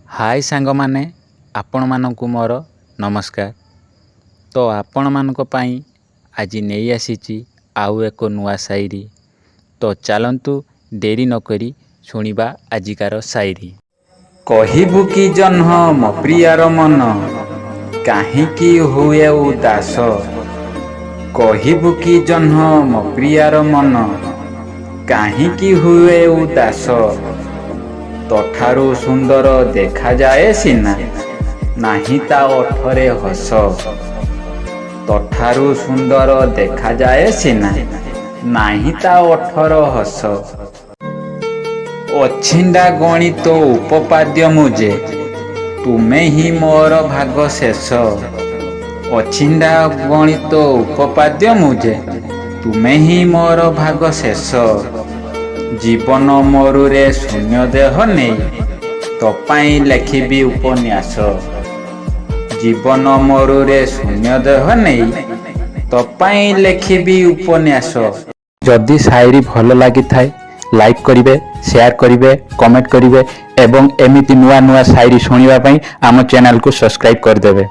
हाय सांग माने आपण मानकु मोर नमस्कार। तो आपण मानक पई आज नहीं आसीची आउ एक नुआ शायरी। तो चलंतु देरी न करी सुनिबा आजिकार शायरी। कहिबु कि जन्ह मो प्रियार मन काहीकि हुए उदास। कहिबु कि जन्ह मो प्रियार मन काहीकि हुए उदास। तोठारु सुंदर देखा जाए सिना नाही ता ओठरे हस। तोठारु सुंदर देखा जाए सिना नाही ता ओठर हस। अछिंडा गणित उपपाद्य मुझे तुमे ही मोर भाग शेष। अछिंडा गणित उपपाद्य मुझे तुमे ही मोर भाग शेष। जीवन मरुरे शून्य देह नहीं तो पाई लेखिबी उपन्यास। जीवन मरुरे शून्य देह नहीं तो पाई लेखिबी उपन्यास। जदि शायरी भल लगी थाए लाइक करिवे, शेयर करिवे, कमेंट करिवे एवं एमिति नुआ नुआ शायरी सुनिबा पई आम चैनल को सब्सक्राइब कर देबे।